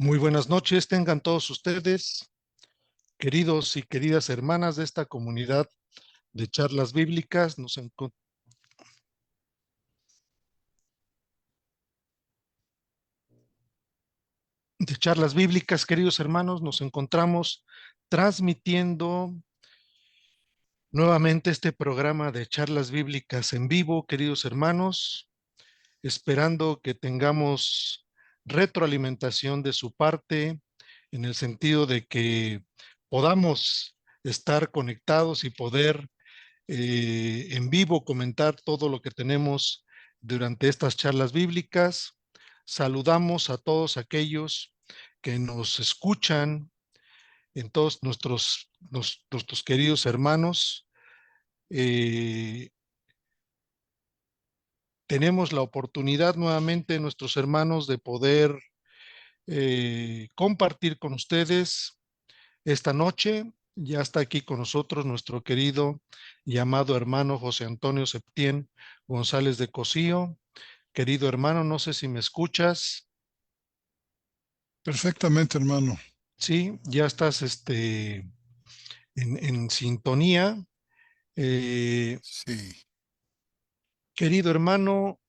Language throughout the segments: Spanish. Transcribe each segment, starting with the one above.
Muy buenas noches, tengan todos ustedes, queridos y queridas hermanas de esta comunidad de charlas bíblicas. De charlas bíblicas, queridos hermanos, nos encontramos transmitiendo nuevamente este programa de charlas bíblicas en vivo, queridos hermanos, esperando que tengamos retroalimentación de su parte en el sentido de que podamos estar conectados y poder en vivo comentar todo lo que tenemos durante estas charlas bíblicas. Saludamos a todos aquellos que nos escuchan, en todos nuestros queridos hermanos. Eh, Tenemos la oportunidad nuevamente, nuestros hermanos, de poder compartir con ustedes esta noche. Ya está aquí con nosotros nuestro querido y amado hermano José Antonio Septién González de Cosío. Querido hermano, no sé si me escuchas. Perfectamente, hermano. Sí, ya estás en sintonía. Eh, Sí. Querido hermano,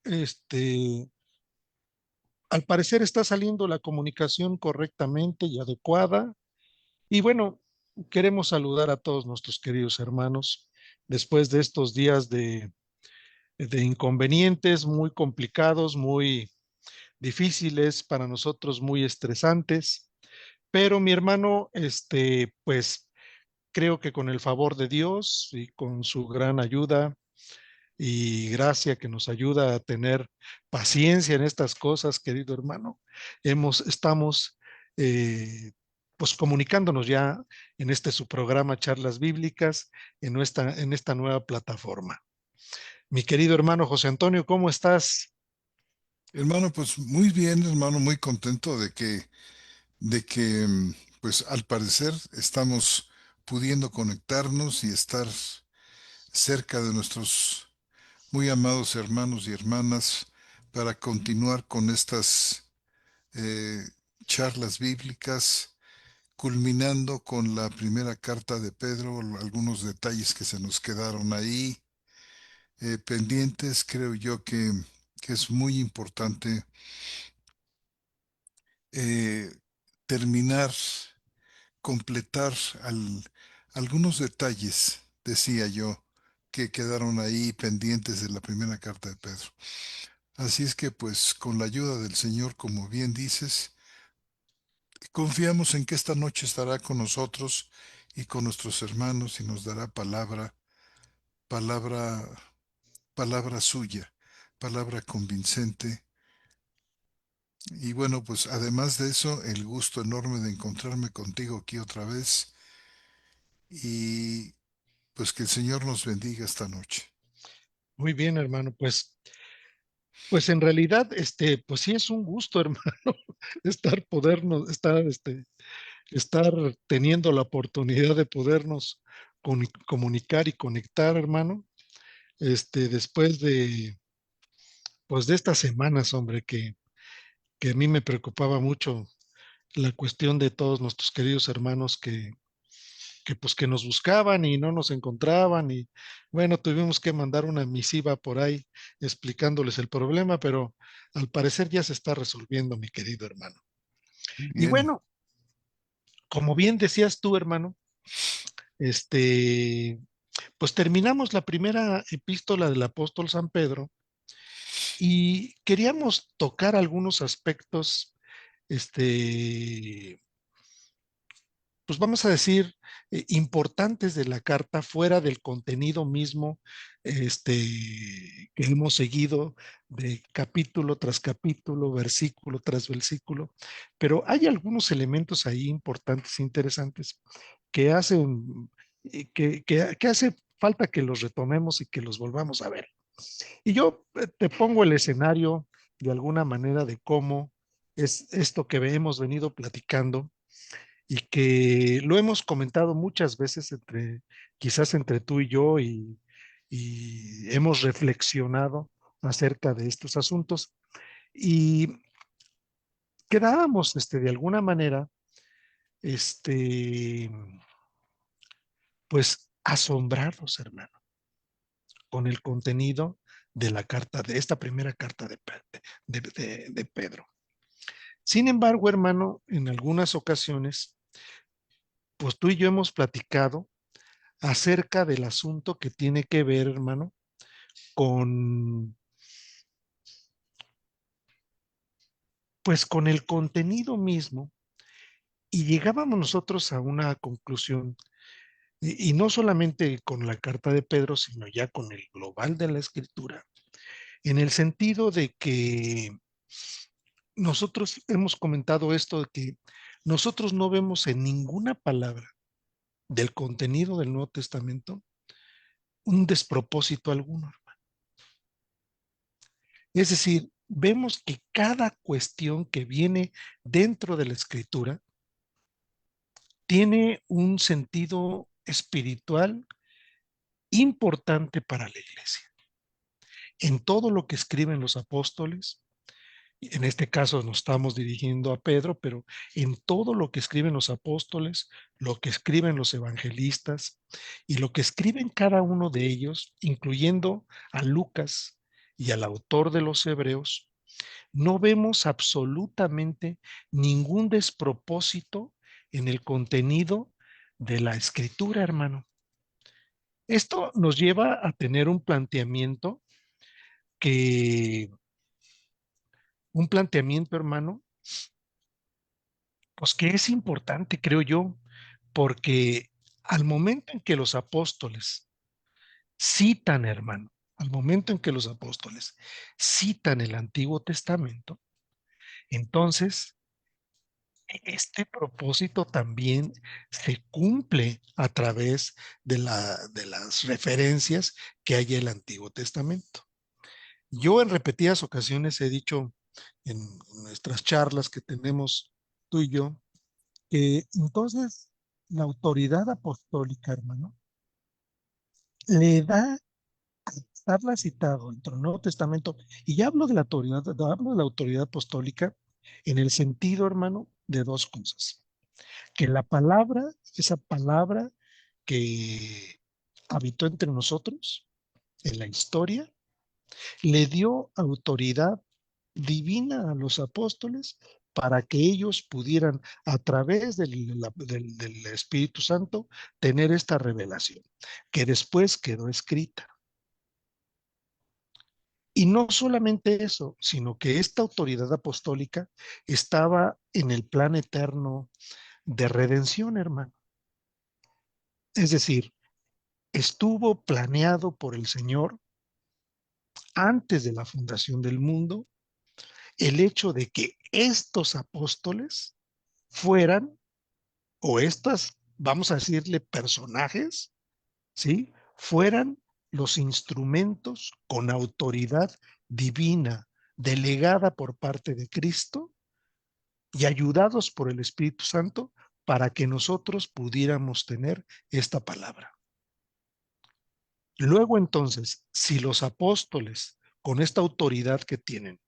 al parecer está saliendo la comunicación correctamente y adecuada. Y bueno, queremos saludar a todos nuestros queridos hermanos después de estos días de inconvenientes muy complicados, muy difíciles para nosotros, muy estresantes. Pero mi hermano, pues creo que con el favor de Dios y con su gran ayuda y gracia que nos ayuda a tener paciencia en estas cosas, querido hermano, estamos pues comunicándonos ya en este su programa Charlas Bíblicas en esta nueva plataforma. Mi querido hermano José Antonio, ¿cómo estás? Hermano, pues muy bien, hermano, muy contento de que, pues al parecer estamos pudiendo conectarnos y estar cerca de nuestros muy amados hermanos y hermanas para continuar con estas eh, charlas bíblicas, culminando con la primera carta de Pedro, algunos detalles que se nos quedaron ahí pendientes. Creo yo que es muy importante eh, terminar, completar algunos detalles, decía yo, que quedaron ahí pendientes de la primera carta de Pedro. Así es que pues con la ayuda del Señor, como bien dices, confiamos en que esta noche estará con nosotros y con nuestros hermanos y nos dará palabra, palabra suya, palabra convincente. Y bueno, pues además de eso, el gusto enorme de encontrarme contigo aquí otra vez y pues que el Señor nos bendiga esta noche. Muy bien, hermano, pues en realidad, pues sí es un gusto, hermano, estar teniendo la oportunidad de podernos comunicar y conectar, hermano, después pues de estas semanas, hombre, que a mí me preocupaba mucho la cuestión de todos nuestros queridos hermanos pues que nos buscaban y no nos encontraban y bueno, tuvimos que mandar una misiva por ahí explicándoles el problema, pero al parecer ya se está resolviendo, mi querido hermano. Y Bien, bueno, como bien decías tú, hermano, este, pues terminamos la primera epístola del apóstol San Pedro y queríamos tocar algunos aspectos, este, pues vamos a decir, importantes de la carta fuera del contenido mismo, que hemos seguido de capítulo tras capítulo, versículo tras versículo, pero hay algunos elementos ahí importantes, interesantes, que hacen, que hace falta que los retomemos y que los volvamos a ver. Y yo te pongo el escenario de alguna manera de cómo es esto que hemos venido platicando y que lo hemos comentado muchas veces quizás entre tú y yo y hemos reflexionado acerca de estos asuntos. Y quedábamos, de alguna manera, este, pues asombrados, hermano, con el contenido de la carta, de esta primera carta de Pedro. Sin embargo, hermano, en algunas ocasiones, pues tú y yo hemos platicado acerca del asunto que tiene que ver, hermano, con, pues con el contenido mismo, y llegábamos nosotros a una conclusión, y no solamente con la carta de Pedro, sino ya con el global de la escritura, en el sentido de que nosotros hemos comentado esto de que nosotros no vemos en ninguna palabra del contenido del Nuevo Testamento un despropósito alguno. Es decir, vemos que cada cuestión que viene dentro de la escritura tiene un sentido espiritual importante para la iglesia. En todo lo que escriben los apóstoles, en este caso nos estamos dirigiendo a Pedro, pero en todo lo que escriben los apóstoles, lo que escriben los evangelistas y lo que escriben cada uno de ellos, incluyendo a Lucas y al autor de los Hebreos, no vemos absolutamente ningún despropósito en el contenido de la escritura, hermano. Esto nos lleva a tener que, un planteamiento, hermano, pues que es importante, creo yo, porque al momento en que los apóstoles citan, hermano, al momento en que los apóstoles citan el Antiguo Testamento, entonces este propósito también se cumple a través de las referencias que hay en el Antiguo Testamento. Yo en repetidas ocasiones he dicho en nuestras charlas que tenemos tú y yo, que entonces la autoridad apostólica, hermano, le da estarla citado dentro del Nuevo Testamento, y ya hablo de la autoridad apostólica en el sentido, hermano, de dos cosas. Que la palabra, esa palabra que habitó entre nosotros en la historia, le dio autoridad divina a los apóstoles para que ellos pudieran, a través del Espíritu Santo, tener esta revelación, que después quedó escrita. Y no solamente eso, sino que esta autoridad apostólica estaba en el plan eterno de redención, hermano. Es decir, estuvo planeado por el Señor antes de la fundación del mundo el hecho de que estos apóstoles fueran, o estas, vamos a decirle, personajes, ¿sí? Fueran los instrumentos con autoridad divina delegada por parte de Cristo y ayudados por el Espíritu Santo para que nosotros pudiéramos tener esta palabra. Luego entonces, si los apóstoles, con esta autoridad que tienen,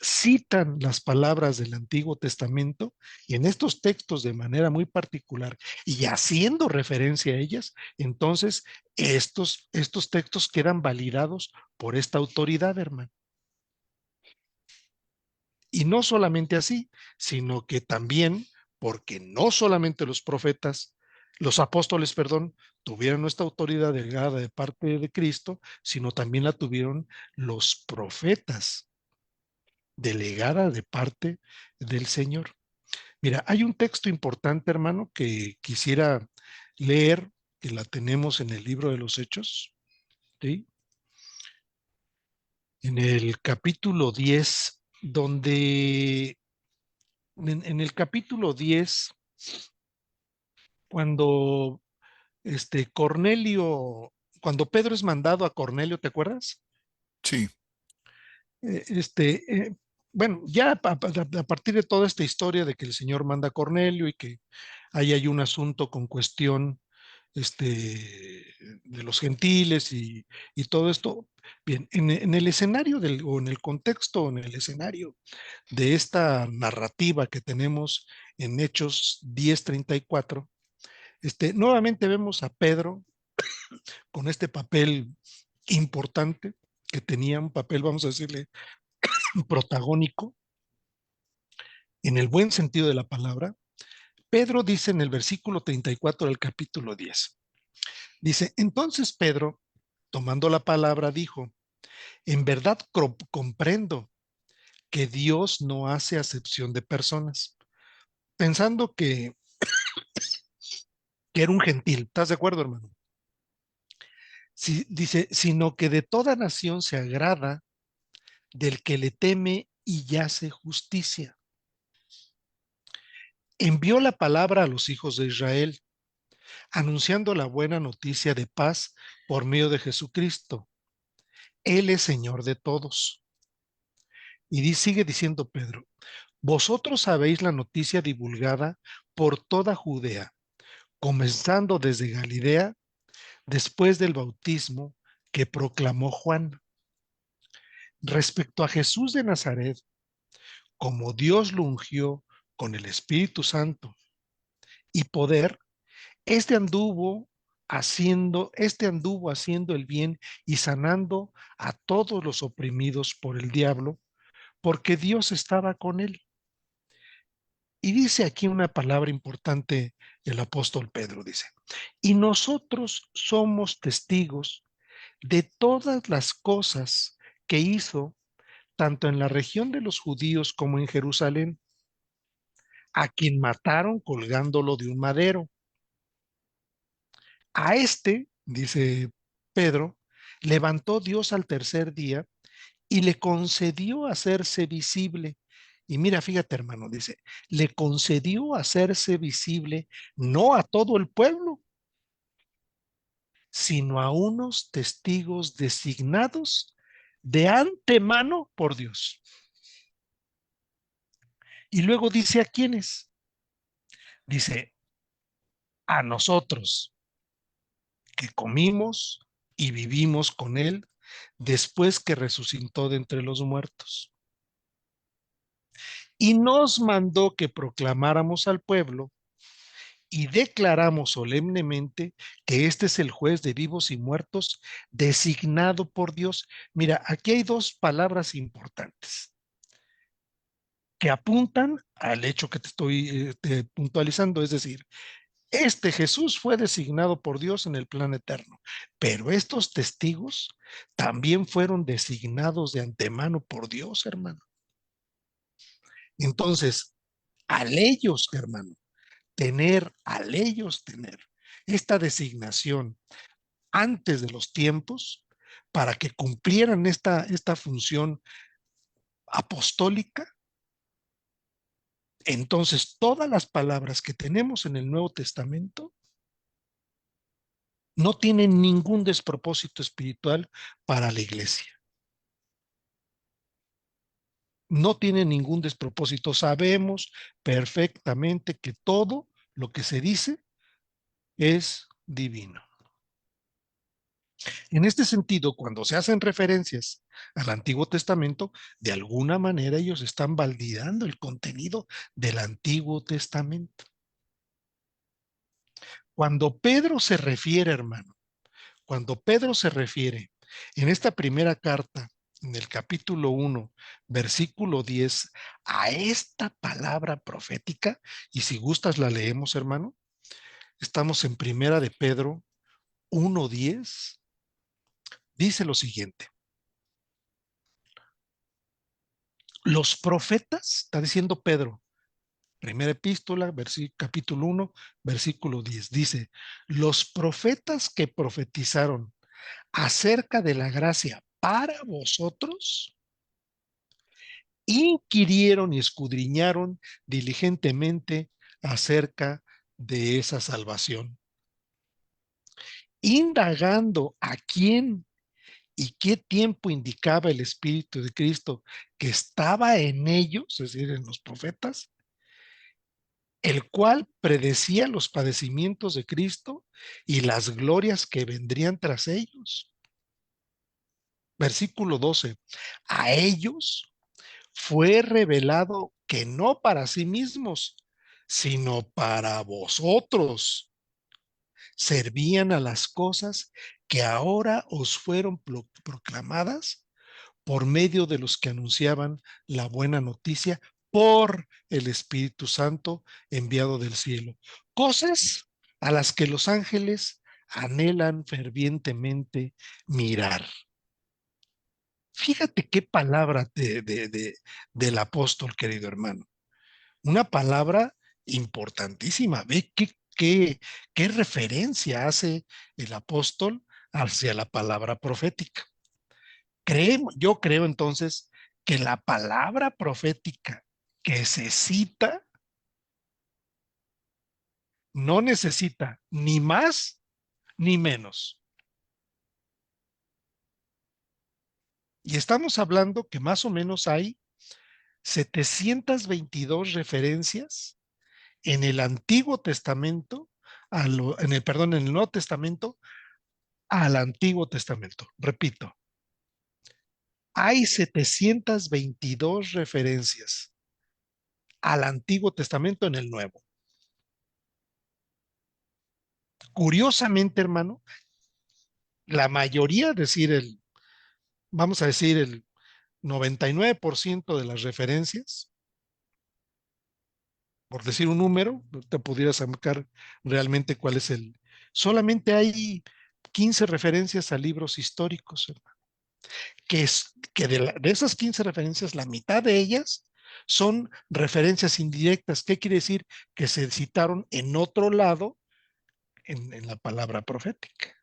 citan las palabras del Antiguo Testamento y en estos textos de manera muy particular y haciendo referencia a ellas, entonces estos textos quedan validados por esta autoridad, hermano. Y no solamente así, sino que también, porque no solamente los apóstoles, perdón, tuvieron esta autoridad delegada de parte de Cristo, sino también la tuvieron los profetas, delegada de parte del Señor. Mira, hay un texto importante, hermano, que quisiera leer, que la tenemos en el libro de los Hechos, ¿sí? En el capítulo 10, donde en el capítulo 10, cuando Cornelio, cuando Pedro es mandado a Cornelio, ¿te acuerdas? Sí, Eh, este, eh, bueno, ya a partir de toda esta historia de que el Señor manda a Cornelio y que ahí hay un asunto con cuestión de los gentiles y todo esto. Bien, en el escenario o en el contexto, en el escenario de esta narrativa que tenemos en Hechos 10:34, nuevamente vemos a Pedro con este papel importante que tenía, un papel, vamos a decirle, protagónico, en el buen sentido de la palabra. Pedro dice en el versículo 34 del capítulo 10, dice, entonces Pedro, tomando la palabra, dijo, en verdad comprendo que Dios no hace acepción de personas, pensando que era un gentil. ¿Estás de acuerdo, hermano? Sí, dice, sino que de toda nación se agrada del que le teme y hace justicia. Envió la palabra a los hijos de Israel, anunciando la buena noticia de paz por medio de Jesucristo. Él es Señor de todos. Y sigue diciendo Pedro, vosotros sabéis la noticia divulgada por toda Judea, comenzando desde Galilea, después del bautismo que proclamó Juan. Respecto a Jesús de Nazaret, como Dios lo ungió con el Espíritu Santo y poder, este anduvo haciendo el bien y sanando a todos los oprimidos por el diablo, porque Dios estaba con él. Y dice aquí una palabra importante el apóstol Pedro, dice, y nosotros somos testigos de todas las cosas que hizo tanto en la región de los judíos como en Jerusalén, a quien mataron colgándolo de un madero. A dice Pedro, levantó Dios al tercer día y le concedió hacerse visible. Y mira, fíjate, hermano, dice, le concedió hacerse visible no a todo el pueblo, sino a unos testigos designados de antemano por Dios. Y luego dice a quiénes. Dice, a nosotros que comimos y vivimos con él después que resucitó de entre los muertos. Y nos mandó que proclamáramos al pueblo y declaramos solemnemente que este es el juez de vivos y muertos designado por Dios. Mira, aquí hay dos palabras importantes que apuntan al hecho que te estoy puntualizando, es decir, Jesús fue designado por Dios en el plan eterno, pero estos testigos también fueron designados de antemano por Dios, hermano. Entonces, hermano, al ellos tener esta designación antes de los tiempos para que cumplieran esta función apostólica, entonces todas las palabras que tenemos en el Nuevo Testamento no tienen ningún despropósito espiritual para la iglesia. No tienen ningún despropósito. Sabemos perfectamente que todo lo que se dice es divino. En este sentido, cuando se hacen referencias al Antiguo Testamento, de alguna manera ellos están validando el contenido del Antiguo Testamento. Cuando Pedro se refiere, hermano, cuando Pedro se refiere en esta primera carta, en el capítulo 1, versículo 10, a esta palabra profética, y si gustas la leemos, hermano, estamos en primera de Pedro 1:10, dice lo siguiente. Los profetas, está diciendo Pedro, primera epístola, capítulo 1, versículo 10, dice, los profetas que profetizaron acerca de la gracia para vosotros, inquirieron y escudriñaron diligentemente acerca de esa salvación, indagando a quién y qué tiempo indicaba el Espíritu de Cristo que estaba en ellos, es decir, en los profetas, el cual predecía los padecimientos de Cristo y las glorias que vendrían tras ellos. Versículo 12. A ellos fue revelado que no para sí mismos, sino para vosotros servían a las cosas que ahora os fueron proclamadas por medio de los que anunciaban la buena noticia por el Espíritu Santo enviado del cielo. Cosas a las que los ángeles anhelan fervientemente mirar. Fíjate qué palabra del apóstol, querido hermano. Una palabra importantísima. Ve qué referencia hace el apóstol hacia la palabra profética. Yo creo entonces que la palabra profética que se cita no necesita ni más ni menos. Y estamos hablando que más o menos hay 722 referencias en el Antiguo Testamento, en el Nuevo Testamento al Antiguo Testamento. Repito, hay 722 referencias al Antiguo Testamento en el Nuevo. Curiosamente, hermano, la mayoría, vamos a decir, el 99% de las referencias, por decir un número, te pudieras sacar realmente cuál es solamente hay 15 referencias a libros históricos, hermano, que de esas 15 referencias, la mitad de ellas son referencias indirectas. ¿Qué quiere decir? Que se citaron en otro lado en la palabra profética.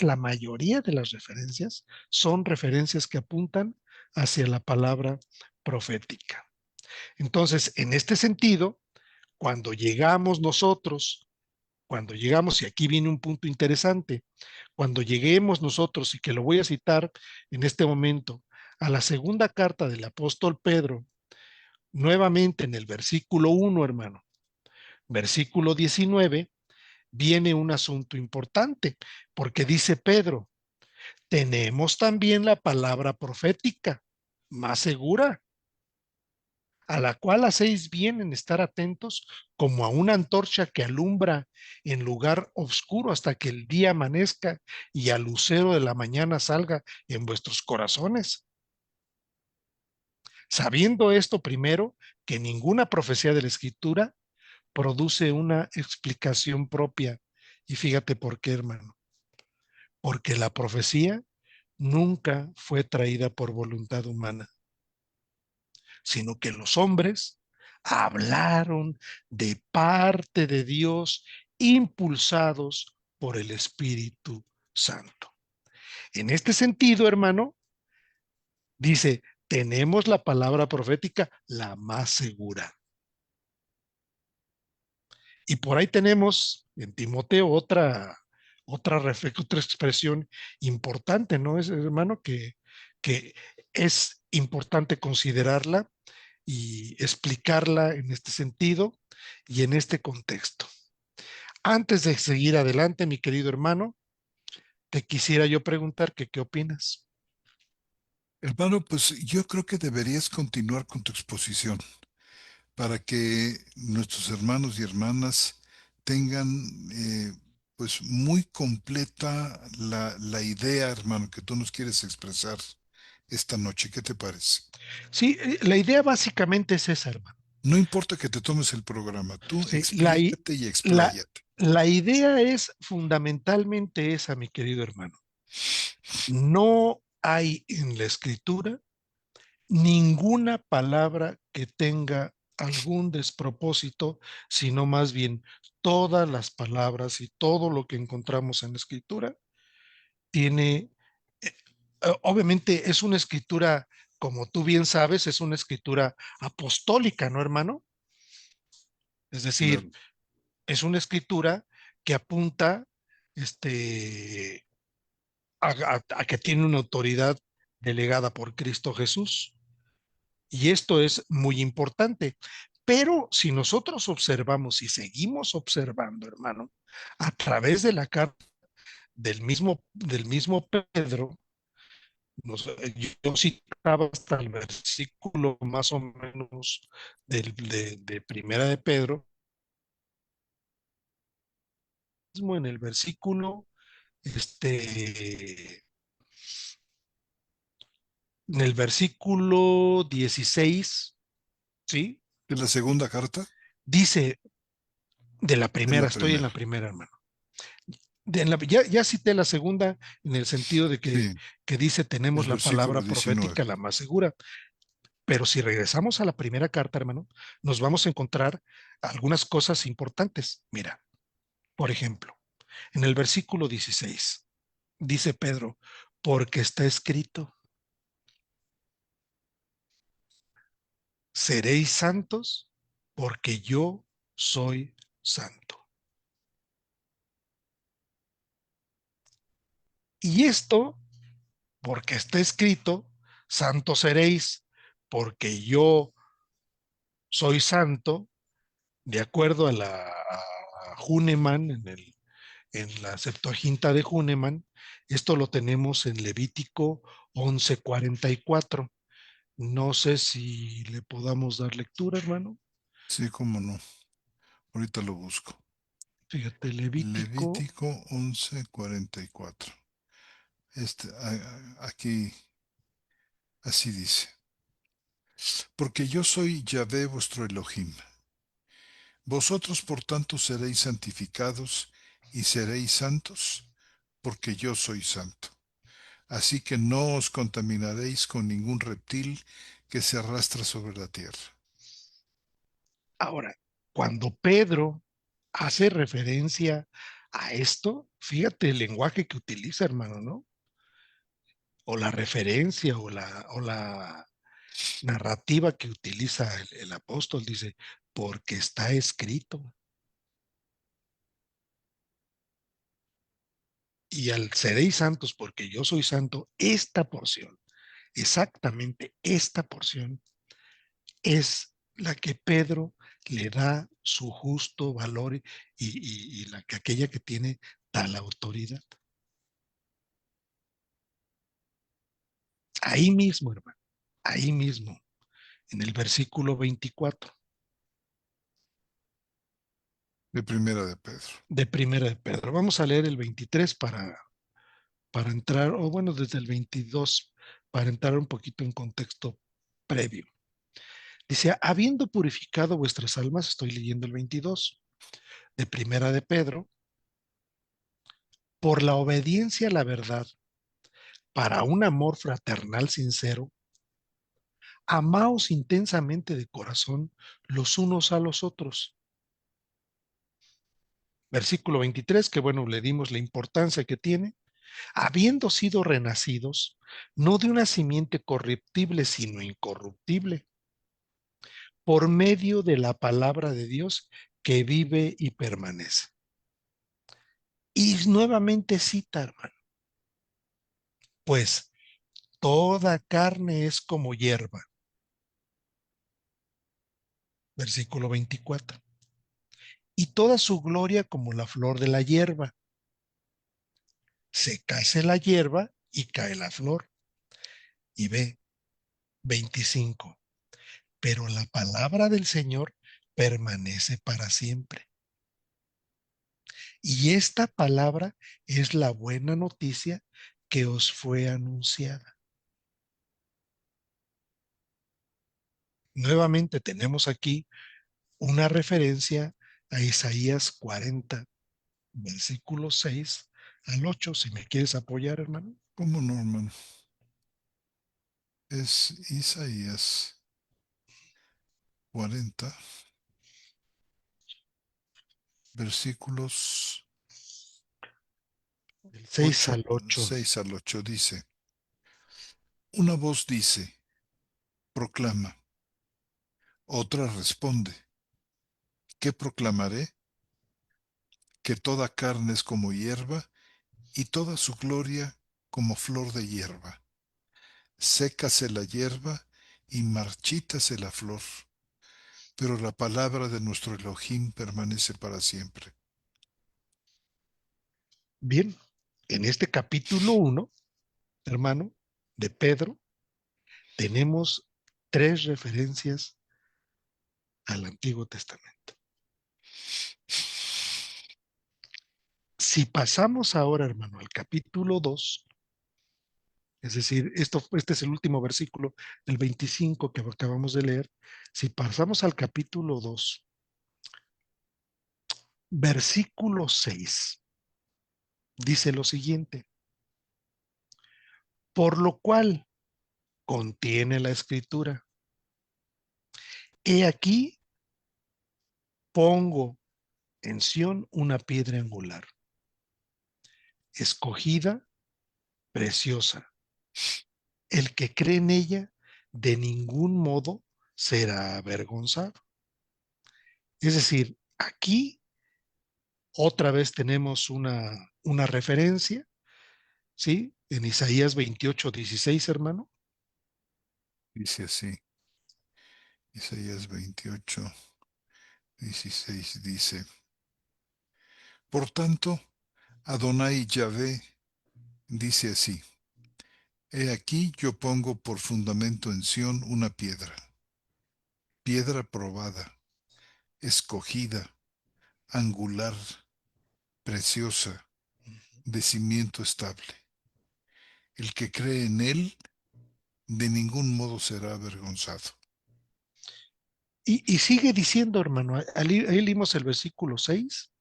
La mayoría de las referencias son referencias que apuntan hacia la palabra profética. Entonces, en este sentido, cuando llegamos nosotros, y aquí viene un punto interesante, cuando lleguemos nosotros, y que lo voy a citar en este momento, a la segunda carta del apóstol Pedro, nuevamente en el versículo 1, hermano, versículo 19, viene un asunto importante, porque dice Pedro, tenemos también la palabra profética, más segura, a la cual hacéis bien en estar atentos como a una antorcha que alumbra en lugar oscuro hasta que el día amanezca y al lucero de la mañana salga en vuestros corazones. Sabiendo esto primero, que ninguna profecía de la Escritura produce una explicación propia. Y fíjate por qué, hermano. Porque la profecía nunca fue traída por voluntad humana, sino que los hombres hablaron de parte de Dios, impulsados por el Espíritu Santo. En este sentido, hermano, dice, tenemos la palabra profética la más segura. Y por ahí tenemos en Timoteo otra expresión importante, ¿no? Es, hermano, que es importante considerarla y explicarla en este sentido y en este contexto. Antes de seguir adelante, mi querido hermano, te quisiera yo preguntar que qué opinas. Hermano, pues yo creo que deberías continuar con tu exposición para que nuestros hermanos y hermanas tengan pues muy completa la idea, hermano, que tú nos quieres expresar esta noche. ¿Qué te parece? Sí, la idea básicamente es esa, hermano. No importa que te tomes el programa, tú Sí, explícate y la, expláyate. la idea es fundamentalmente esa, mi querido hermano. No hay en la escritura ninguna palabra que tenga algún despropósito, sino más bien todas las palabras y todo lo que encontramos en la escritura tiene, eh, obviamente es una escritura, como tú bien sabes, es una escritura apostólica, ¿no, hermano? Es decir, Claro. es una escritura que apunta este, a que tiene una autoridad delegada por Cristo Jesús. Y esto es muy importante. Pero si nosotros observamos y seguimos observando, hermano, A través de la carta del mismo Pedro, yo citaba hasta el versículo más o menos de Primera de Pedro, mismo en el versículo, este, en el versículo 16, ¿sí? ¿De la segunda carta? Dice, de la De primera, la estoy en primera. la primera, hermano. Ya cité la segunda en el sentido de Sí, que dice, el tenemos la versículo palabra 19. profética, la más segura. Pero si regresamos a la primera carta, hermano, nos vamos a encontrar algunas cosas importantes. Mira, por ejemplo, en el versículo 16, dice Pedro, porque está escrito, seréis santos porque yo soy santo. Y esto, porque está escrito, santos seréis porque yo soy santo, de acuerdo a Hahnemann, en la Septuaginta de Hahnemann. Esto lo tenemos en Levítico 11:44. No sé si le podamos dar lectura, hermano. Sí, cómo no. Ahorita lo busco. Fíjate, Levítico, Levítico 11:44. Aquí, así dice. Porque yo soy Yahvé vuestro Elohim. Vosotros por tanto seréis santificados y seréis santos, porque yo soy santo. Así que no os contaminaréis con ningún reptil que se arrastra sobre la tierra. ahora, cuando Pedro hace referencia a esto, fíjate el lenguaje que utiliza, hermano, ¿no? O la referencia o la narrativa que utiliza el apóstol, dice, porque está escrito. Y al seréis santos porque yo soy santo, esta porción, exactamente esta porción, es la que Pedro le da su justo valor y aquella que tiene tal autoridad. Ahí mismo, hermano, ahí mismo, en el versículo 24 De primera de Pedro. de Primera de Pedro. Vamos a leer el 23 para entrar, o bueno, desde el 22, para entrar un poquito en contexto previo. Dice, habiendo purificado vuestras almas, estoy leyendo el 22 de Primera de Pedro, por la obediencia a la verdad, para un amor fraternal sincero, amaos intensamente de corazón los unos a los otros. Versículo 23, que bueno, le dimos la importancia que tiene, habiendo sido renacidos, no de una simiente corruptible, sino incorruptible, por medio de la palabra de Dios que vive y permanece. Y nuevamente cita, hermano, pues toda carne es como hierba. Versículo 24. Y toda su gloria como la flor de la hierba. Se cae la hierba y cae la flor. Y ve, 25. Pero la palabra del Señor permanece para siempre. Y esta palabra es la buena noticia que os fue anunciada. Nuevamente tenemos aquí una referencia a Isaías 40, versículo 6 al 8, si me quieres apoyar, hermano. ¿Cómo no, hermano? Es Isaías 40, versículos Del 6 8, al 8. 6 al 8 dice, una voz dice, proclama, otra responde, ¿qué proclamaré? Que toda carne es como hierba y toda su gloria como flor de hierba. Sécase la hierba y marchítase la flor, pero la palabra de nuestro Elohim permanece para siempre. Bien, en este capítulo 1, hermano, de Pedro, tenemos 3 referencias al Antiguo Testamento. Si pasamos ahora, hermano, al capítulo 2, es decir, este es el último versículo del 25 que acabamos de leer. Si pasamos al capítulo 2, versículo 6, dice lo siguiente: por lo cual contiene la escritura: he aquí, pongo en Sión una piedra angular, escogida, preciosa. El que cree en ella, de ningún modo será avergonzado. Es decir, aquí otra vez tenemos una referencia, ¿sí? En Isaías 28:16, hermano. Dice así, Isaías 28:16 dice, por tanto, Adonai Yahvé dice así, he aquí yo pongo por fundamento en Sión una piedra, piedra probada, escogida, angular, preciosa, de cimiento estable. El que cree en él, de ningún modo será avergonzado. Y sigue diciendo, hermano, ahí leímos el versículo 6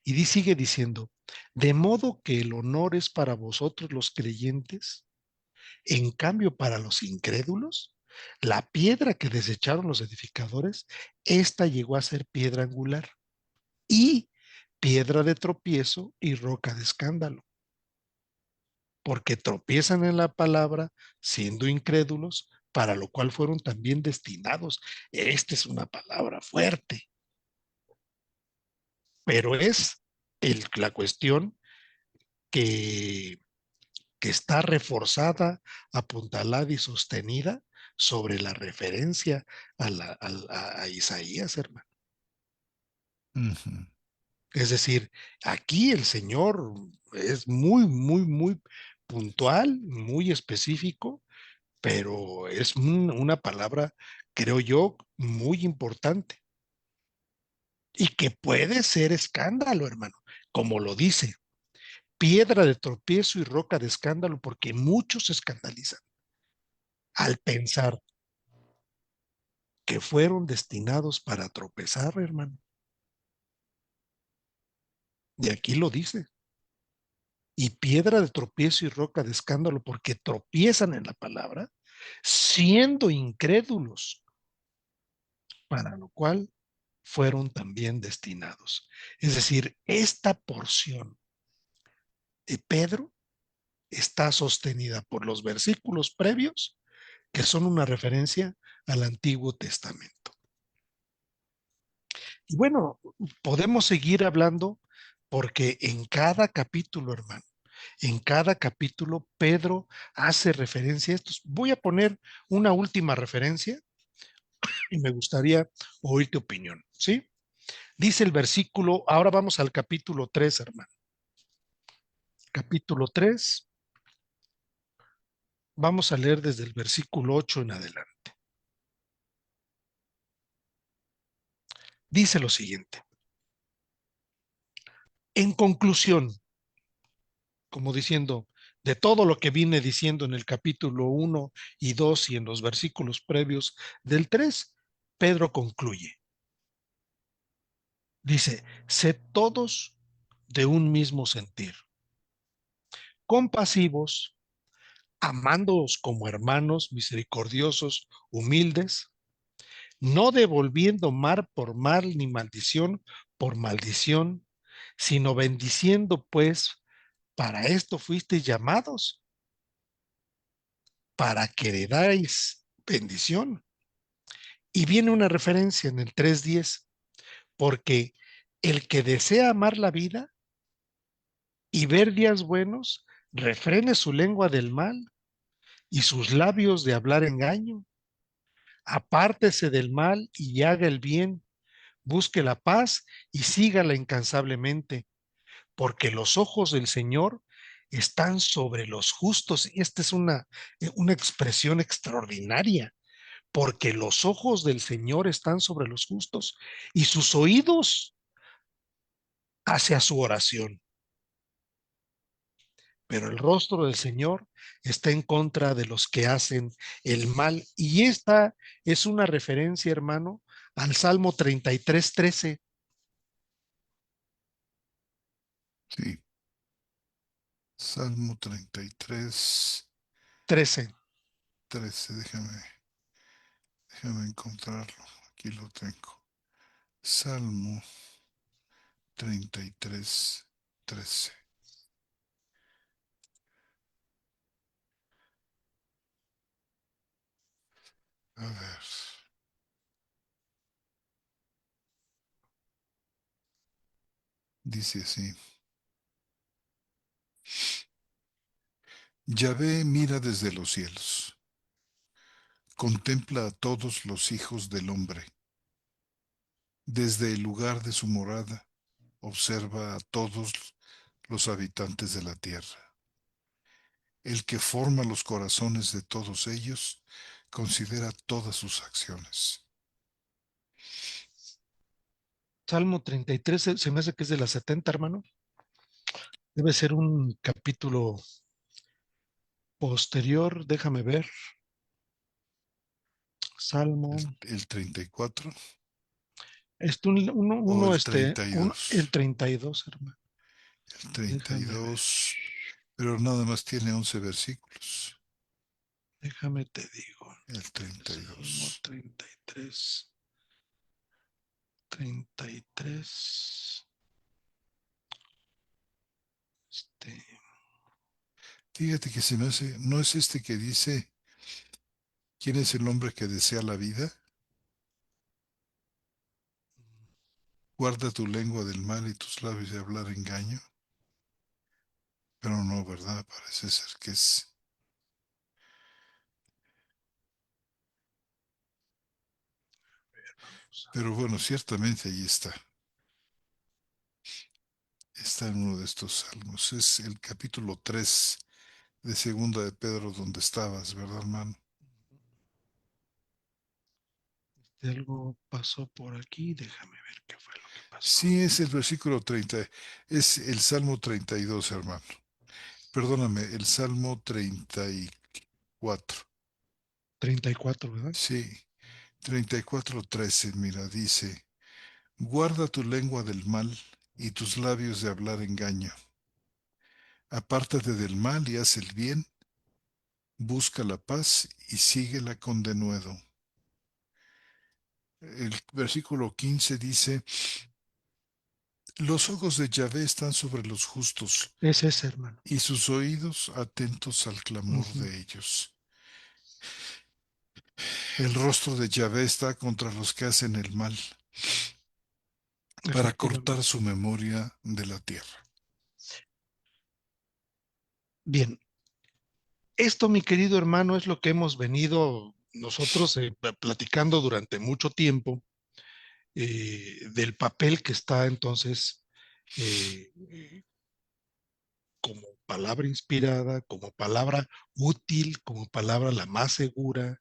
y sigue diciendo: de modo que el honor es para vosotros los creyentes, en cambio para los incrédulos, la piedra que desecharon los edificadores, esta llegó a ser piedra angular y piedra de tropiezo y roca de escándalo, porque tropiezan en la palabra siendo incrédulos, para lo cual fueron también destinados. Esta es una palabra fuerte, pero es la cuestión que, que está reforzada, apuntalada y sostenida sobre la referencia a Isaías, hermano. Ujú. Es decir, aquí el Señor es muy, muy, muy puntual, muy específico, pero es una palabra, creo yo, muy importante y que puede ser escándalo, hermano, como lo dice: piedra de tropiezo y roca de escándalo, porque muchos se escandalizan al pensar que fueron destinados para tropezar, hermano. Y aquí lo dice: y piedra de tropiezo y roca de escándalo, porque tropiezan en la palabra, siendo incrédulos, para lo cual fueron también destinados. Es decir, esta porción de Pedro está sostenida por los versículos previos, que son una referencia al Antiguo Testamento. Y bueno, podemos seguir hablando porque en cada capítulo, hermano, en cada capítulo Pedro hace referencia a estos. Voy a poner una última referencia y me gustaría oír tu opinión, ¿sí? Dice el versículo, ahora vamos al capítulo 3, hermano. Capítulo 3, vamos a leer desde el versículo 8 en adelante. Dice lo siguiente: en conclusión, como diciendo, de todo lo que vine diciendo en el capítulo 1 y 2 y en los versículos previos del 3, Pedro concluye. Dice: sed todos de un mismo sentir, compasivos, amándoos como hermanos, misericordiosos, humildes, no devolviendo mal por mal ni maldición por maldición, sino bendiciendo, pues para esto fuisteis llamados, para que heredáis bendición. Y viene una referencia en el 3:10, porque el que desea amar la vida y ver días buenos, refrene su lengua del mal y sus labios de hablar engaño. Apártese del mal y haga el bien, busque la paz y sígala incansablemente, porque los ojos del Señor están sobre los justos. Y esta es una expresión extraordinaria, porque los ojos del Señor están sobre los justos y sus oídos hacia su oración. Pero el rostro del Señor está en contra de los que hacen el mal. Y esta es una referencia, hermano, al Salmo 33:13. Sí. Salmo 33, 13. 13. Déjame encontrarlo. Aquí lo tengo. Salmo 33, 13. A ver. Dice así. Yahvé mira desde los cielos, contempla a todos los hijos del hombre. Desde el lugar de su morada, observa a todos los habitantes de la tierra. El que forma los corazones de todos ellos, considera todas sus acciones. Salmo 33, se me hace que es de las 70, hermano. Debe ser un capítulo posterior, déjame ver. Salmo, El 34 o uno, el 32. el 32, hermano. El treinta y Déjame ver. dos, pero nada más tiene 11 versículos. Déjame te digo. El treinta y Salmo dos. 33. 33. Este, Fíjate que se me hace, ¿no es este que dice, quién es el hombre que desea la vida? Guarda tu lengua del mal y tus labios de hablar engaño. Pero no, ¿verdad? Parece ser que es. vamos a Pero bueno, ciertamente ahí está. Está en uno de estos salmos. Es el capítulo 3 de Segunda de Pedro donde estabas, ¿verdad, hermano? algo pasó por aquí. Déjame ver qué fue lo que pasó. Sí, es el versículo 30. Es el Salmo 32, hermano. Perdóname, el Salmo 34. 34, ¿verdad? Sí, 34:13, mira, dice, guarda tu lengua del mal y tus labios de hablar engaño. Apártate del mal y haz el bien, busca la paz y síguela con denuedo. El versículo 15 dice, los ojos de Yahvé están sobre los justos Es ese, hermano. y sus oídos atentos al clamor Ujú, de ellos. El rostro de Yahvé está contra los que hacen el mal, para cortar efectivamente. su memoria de la tierra. Bien, esto, mi querido hermano, es lo que hemos venido nosotros platicando durante mucho tiempo, del papel que está entonces, como palabra inspirada, como palabra útil, como palabra la más segura,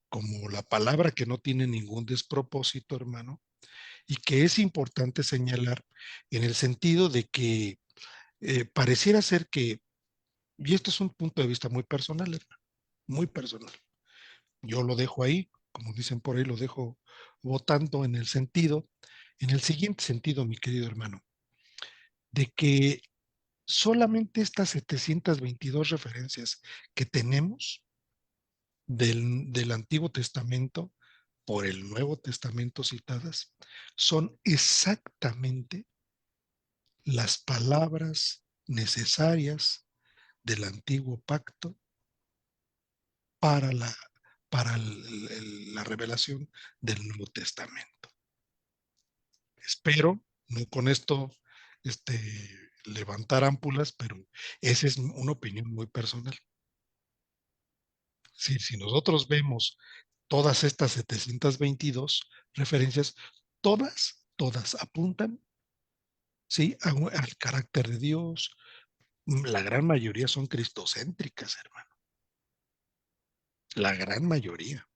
como la palabra que no tiene ningún despropósito, hermano, y que es importante señalar en el sentido de que pareciera ser que, y esto es un punto de vista muy personal, hermano, muy personal. Yo lo dejo ahí, como dicen por ahí, lo dejo votando en el siguiente sentido, mi querido hermano, de que solamente estas 722 referencias que tenemos del Antiguo Testamento por el Nuevo Testamento citadas son exactamente las palabras necesarias del antiguo pacto para la revelación del Nuevo Testamento. Espero no con esto este, levantar ámpulas, pero esa es una opinión muy personal. Si nosotros vemos todas estas 722 referencias, todas apuntan ¿sí? Al carácter de Dios. La gran mayoría son cristocéntricas, hermano. La gran mayoría.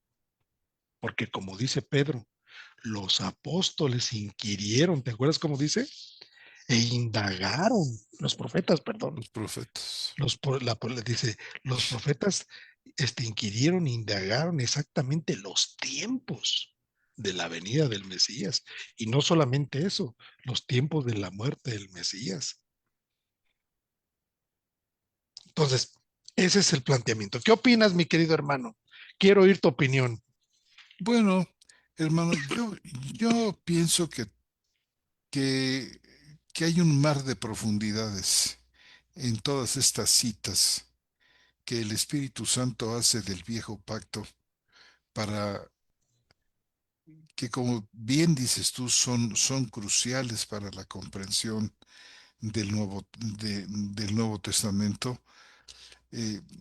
Porque como dice Pedro, los apóstoles inquirieron, ¿te acuerdas cómo dice? E indagaron, los profetas, perdón, Los profetas. dice, los profetas inquirieron, indagaron exactamente los tiempos de la venida del Mesías. Y no solamente eso, los tiempos de la muerte del Mesías. Entonces, ese es el planteamiento. ¿Qué opinas, mi querido hermano? Quiero oír tu opinión. Bueno, hermano, yo pienso que, que hay un mar de profundidades en todas estas citas que el Espíritu Santo hace del viejo pacto para que, como bien dices tú, son cruciales para la comprensión del Nuevo Testamento.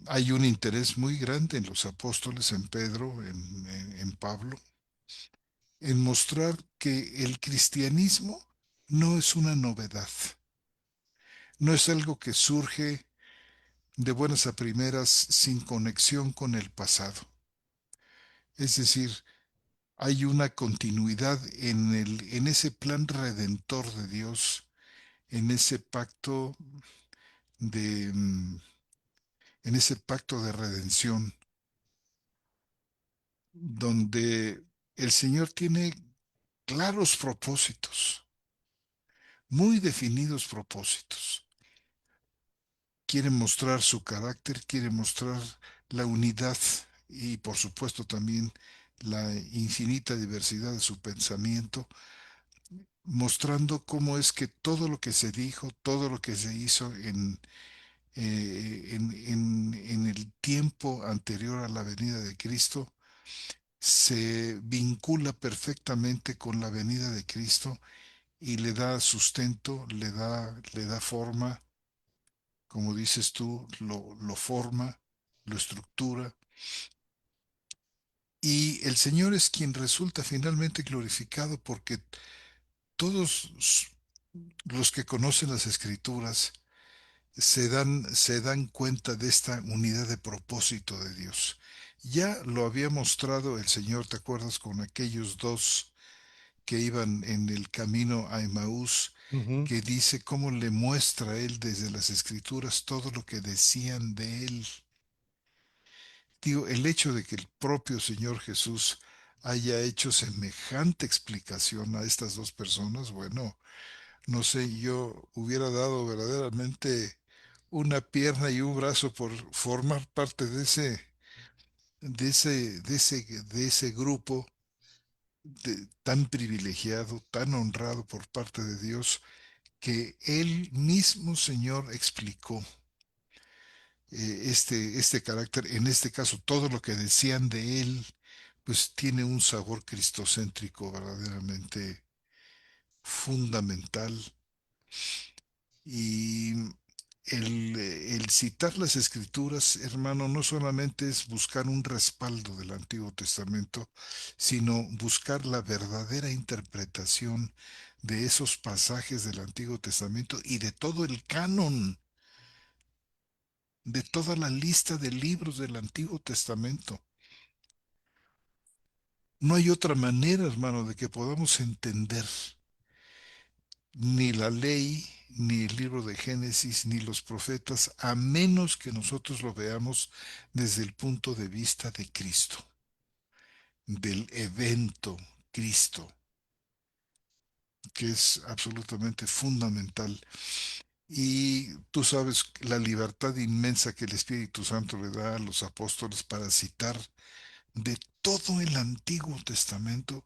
Hay un interés muy grande en los apóstoles, en Pedro, en Pablo, en mostrar que el cristianismo no es una novedad, no es algo que surge de buenas a primeras sin conexión con el pasado. Es decir, hay una continuidad en ese plan redentor de Dios, en ese pacto de, en ese pacto de redención, donde el Señor tiene claros propósitos, muy definidos propósitos. Quiere mostrar su carácter, quiere mostrar la unidad y por supuesto también la infinita diversidad de su pensamiento, mostrando cómo es que todo lo que se dijo, todo lo que se hizo en el tiempo anterior a la venida de Cristo, se vincula perfectamente con la venida de Cristo y le da sustento, le da forma, como dices tú, lo forma, lo estructura. Y el Señor es quien resulta finalmente glorificado porque todos los que conocen las Escrituras se dan cuenta de esta unidad de propósito de Dios. Ya lo había mostrado el Señor, ¿te acuerdas? Con aquellos dos que iban en el camino a Emaús, Ujú. que dice cómo le muestra Él desde las Escrituras todo lo que decían de Él. Digo, el hecho de que el propio Señor Jesús haya hecho semejante explicación a estas dos personas, bueno, no sé, yo hubiera dado verdaderamente una pierna y un brazo por formar parte de ese grupo tan privilegiado, tan honrado por parte de Dios, que Él mismo, Señor, explicó este carácter. En este caso, todo lo que decían de Él, pues tiene un sabor cristocéntrico verdaderamente fundamental. Y el citar las escrituras, hermano, no solamente es buscar un respaldo del Antiguo Testamento, sino buscar la verdadera interpretación de esos pasajes del Antiguo Testamento y de todo el canon, de toda la lista de libros del Antiguo Testamento. No hay otra manera, hermano, de que podamos entender ni la ley, ni el libro de Génesis, ni los profetas, a menos que nosotros lo veamos desde el punto de vista de Cristo, del evento Cristo, que es absolutamente fundamental. Y tú sabes la libertad inmensa que el Espíritu Santo le da a los apóstoles para citar de todo el Antiguo Testamento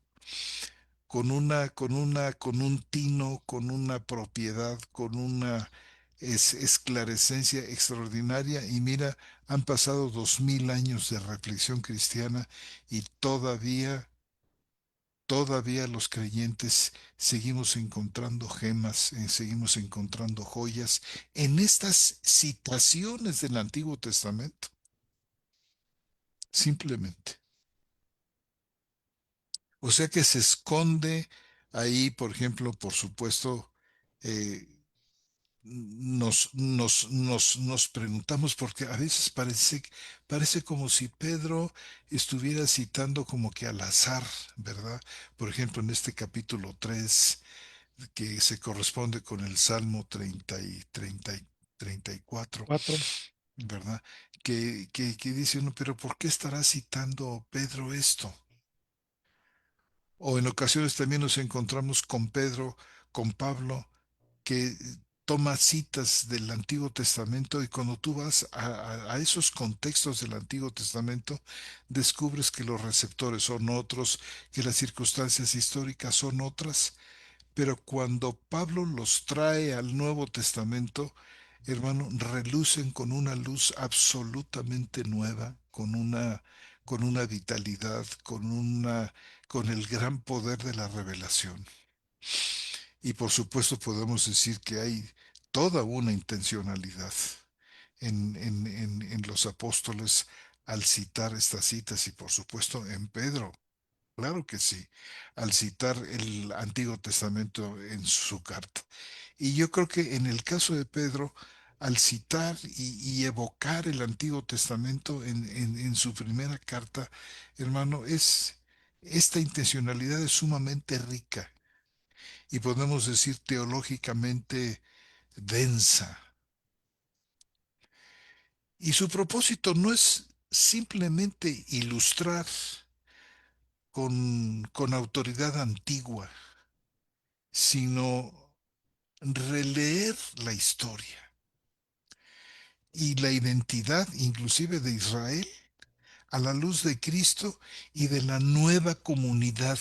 con un tino, con una propiedad, con una esclarecencia extraordinaria. Y mira, han pasado 2000 años de reflexión cristiana y todavía los creyentes seguimos encontrando gemas, seguimos encontrando joyas en estas citaciones del Antiguo Testamento. Simplemente. O sea que se esconde ahí, por ejemplo, por supuesto, eh, nos preguntamos, porque a veces parece como si Pedro estuviera citando como que al azar, ¿verdad? Por ejemplo, en este capítulo 3 que se corresponde con el Salmo 34, Cuatro. ¿verdad? Que dice uno, pero ¿por qué estará citando Pedro esto? O en ocasiones también nos encontramos con Pedro, con Pablo, que toma citas del Antiguo Testamento y cuando tú vas a esos contextos del Antiguo Testamento, descubres que los receptores son otros, que las circunstancias históricas son otras, pero cuando Pablo los trae al Nuevo Testamento, hermano, relucen con una luz absolutamente nueva, con una vitalidad, con el gran poder de la revelación. Y por supuesto podemos decir que hay toda una intencionalidad en los apóstoles al citar estas citas y por supuesto en Pedro. Claro que sí, al citar el Antiguo Testamento en su carta. Y yo creo que en el caso de Pedro, al citar y evocar el Antiguo Testamento en su primera carta, hermano, esta intencionalidad es sumamente rica y podemos decir teológicamente densa. Y su propósito no es simplemente ilustrar con autoridad antigua, sino releer la historia y la identidad inclusive de Israel a la luz de Cristo y de la nueva comunidad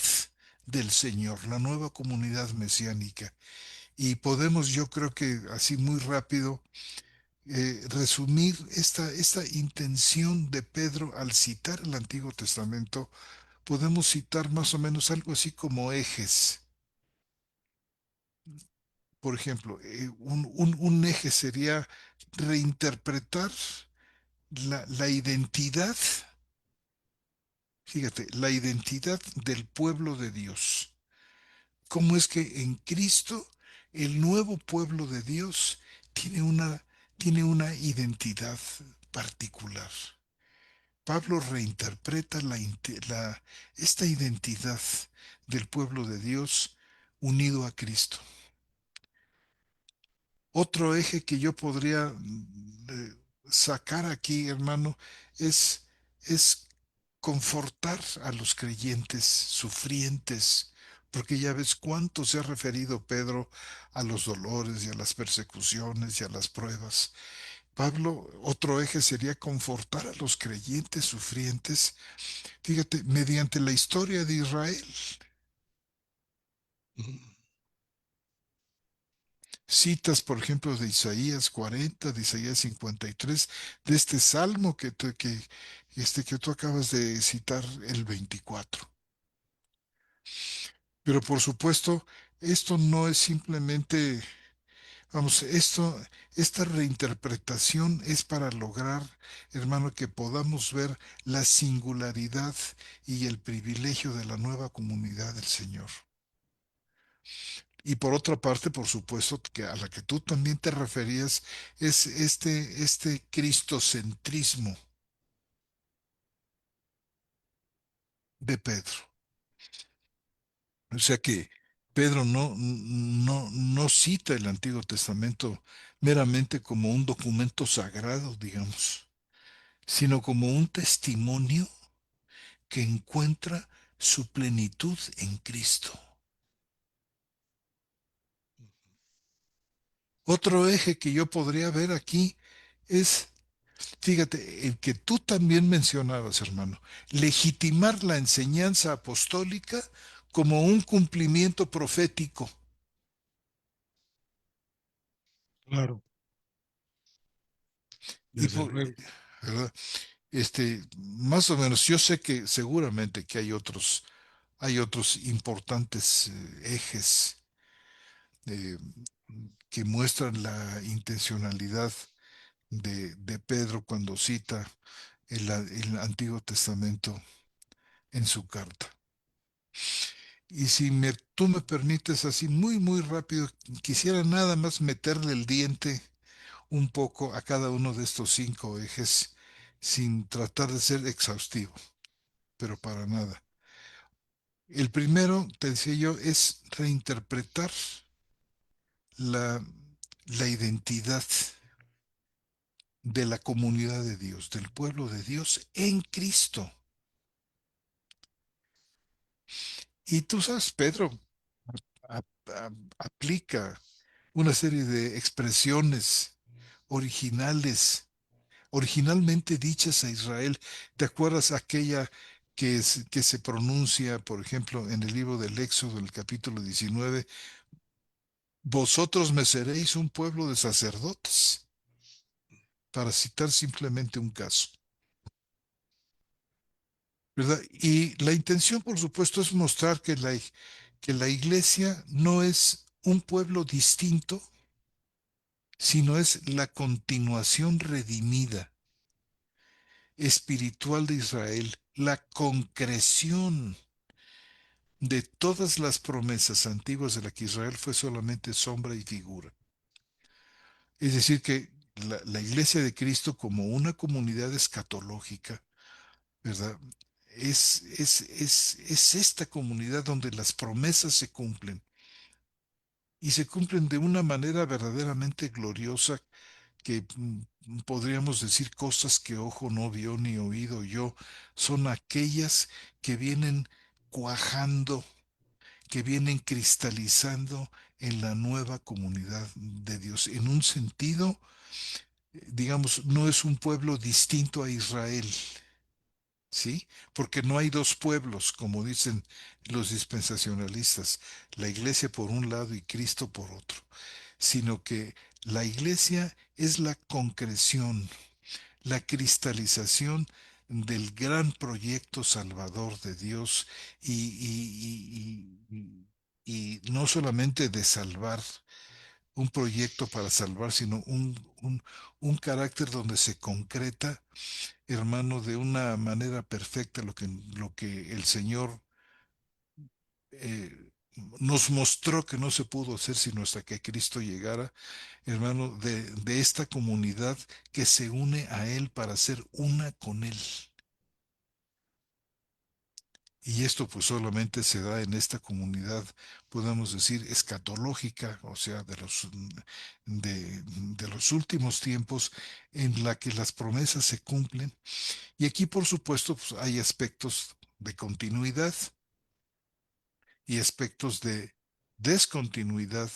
del Señor, la nueva comunidad mesiánica. Y podemos, yo creo que así muy rápido, resumir esta intención de Pedro al citar el Antiguo Testamento. Podemos citar más o menos algo así como ejes. Por ejemplo, un eje sería reinterpretar la identidad, fíjate, la identidad del pueblo de Dios. ¿Cómo es que en Cristo el nuevo pueblo de Dios tiene una identidad particular? Pablo reinterpreta esta identidad del pueblo de Dios unido a Cristo. Otro eje que yo podría sacar aquí, hermano, es confortar a los creyentes sufrientes, porque ya ves cuánto se ha referido Pedro a los dolores y a las persecuciones y a las pruebas. Pablo, otro eje sería confortar a los creyentes sufrientes, fíjate, mediante la historia de Israel. Citas, por ejemplo, de Isaías 40, de Isaías 53, de este salmo que tú acabas de citar, el 24. Pero por supuesto, esto no es simplemente, vamos, esta reinterpretación es para lograr, hermano, que podamos ver la singularidad y el privilegio de la nueva comunidad del Señor. Y por otra parte, por supuesto, que a la que tú también te referías, es este cristocentrismo de Pedro. O sea que Pedro no cita el Antiguo Testamento meramente como un documento sagrado, digamos, sino como un testimonio que encuentra su plenitud en Cristo. Otro eje que yo podría ver aquí es, fíjate, el que tú también mencionabas, hermano, legitimar la enseñanza apostólica como un cumplimiento profético. Claro, Y desde luego. ¿verdad? Más o menos, yo sé que seguramente que hay otros importantes ejes eh, que muestran la intencionalidad de Pedro cuando cita el Antiguo Testamento en su carta. Y si tú me permites así muy, muy rápido, quisiera nada más meterle el diente un poco a cada uno de estos cinco ejes sin tratar de ser exhaustivo, pero para nada. El primero, te decía yo, es reinterpretar la, la identidad de la comunidad de Dios, del pueblo de Dios en Cristo. Y tú sabes, Pedro aplica una serie de expresiones originales, originalmente dichas a Israel. ¿Te acuerdas aquella que se pronuncia, por ejemplo, en el libro del Éxodo, en el capítulo 19? Vosotros me seréis un pueblo de sacerdotes, para citar simplemente un caso, ¿verdad? Y la intención, por supuesto, es mostrar que la iglesia no es un pueblo distinto, sino es la continuación redimida espiritual de Israel, la concreción de todas las promesas antiguas de la que Israel fue solamente sombra y figura. Es decir, que la Iglesia de Cristo como una comunidad escatológica, ¿verdad? Es esta comunidad donde las promesas se cumplen y se cumplen de una manera verdaderamente gloriosa que podríamos decir cosas que ojo no vio ni oído yo, son aquellas que vienen cuajando, que vienen cristalizando en la nueva comunidad de Dios. En un sentido, digamos, no es un pueblo distinto a Israel, ¿sí? Porque no hay dos pueblos, como dicen los dispensacionalistas, la iglesia por un lado y Cristo por otro, sino que la iglesia es la concreción, la cristalización del gran proyecto salvador de Dios y no solamente de salvar, un proyecto para salvar, sino un carácter donde se concreta, hermano, de una manera perfecta lo que el Señor eh, nos mostró que no se pudo hacer sino hasta que Cristo llegara, hermano, de esta comunidad que se une a Él para ser una con Él. Y esto pues solamente se da en esta comunidad, podemos decir, escatológica, o sea, de los últimos tiempos en la que las promesas se cumplen. Y aquí, por supuesto, pues, hay aspectos de continuidad y aspectos de descontinuidad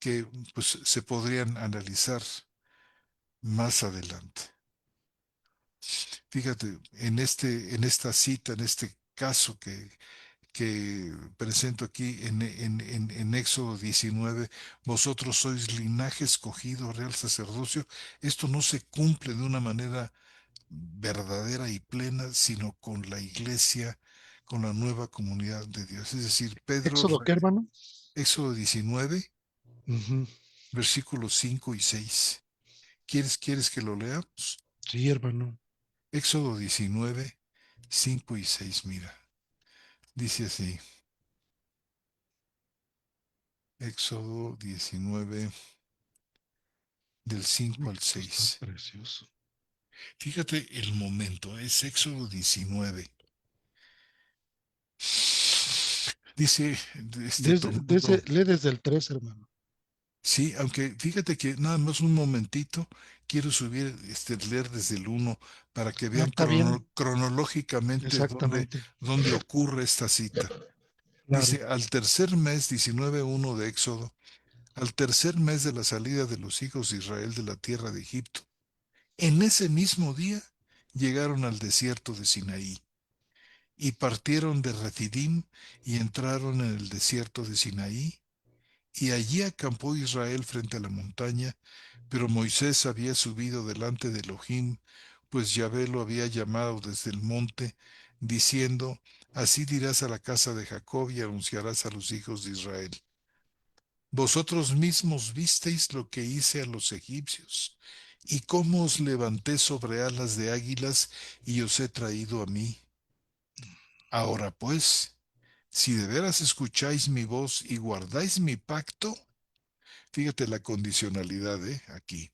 que pues se podrían analizar más adelante. Fíjate, en esta cita, en este caso que presento aquí en Éxodo 19, vosotros sois linaje escogido, real sacerdocio, esto no se cumple de una manera verdadera y plena, sino con la iglesia, con la nueva comunidad de Dios. Es decir, ¿Éxodo qué, hermano? Éxodo 19, Ujú. versículos 5 y 6. ¿Quieres que lo leamos? Sí, hermano. Éxodo 19, 5 y 6, mira. Dice así, Éxodo 19, del 5 al Esto está 6. precioso. Fíjate el momento, es Éxodo 19. Dice, tomando, Lee desde el 3, hermano. sí, aunque fíjate que nada más un momentito, quiero subir, leer desde el uno para que Ah, vean está bien. cronológicamente Exactamente. dónde ocurre esta cita. Claro. Dice, al tercer mes, 19:1 de Éxodo, al tercer mes de la salida de los hijos de Israel de la tierra de Egipto, en ese mismo día llegaron al desierto de Sinaí y partieron de Refidim y entraron en el desierto de Sinaí. Y allí acampó Israel frente a la montaña, pero Moisés había subido delante de Elohim, pues Yahvé lo había llamado desde el monte, diciendo, así dirás a la casa de Jacob y anunciarás a los hijos de Israel. Vosotros mismos visteis lo que hice a los egipcios, y cómo os levanté sobre alas de águilas y os he traído a mí. Ahora pues, Si de veras escucháis mi voz y guardáis mi pacto, fíjate la condicionalidad, aquí.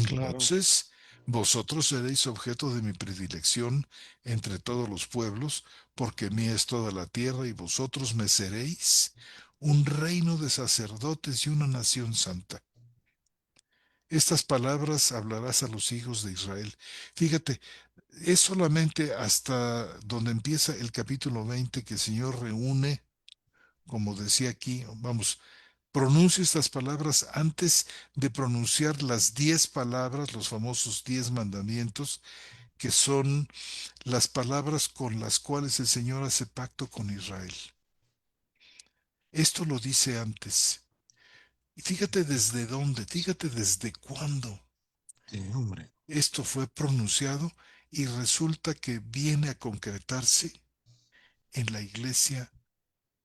Claro. Entonces vosotros seréis objeto de mi predilección entre todos los pueblos, porque mía es toda la tierra y vosotros me seréis un reino de sacerdotes y una nación santa. Estas palabras hablarás a los hijos de Israel. Fíjate, es solamente hasta donde empieza el capítulo 20 que el Señor reúne, como decía aquí, vamos, pronuncia estas palabras antes de pronunciar las 10 palabras, los famosos 10 mandamientos, que son las palabras con las cuales el Señor hace pacto con Israel. Esto lo dice antes. Y fíjate desde dónde, fíjate desde cuándo Sí, hombre. esto fue pronunciado y resulta que viene a concretarse en la iglesia,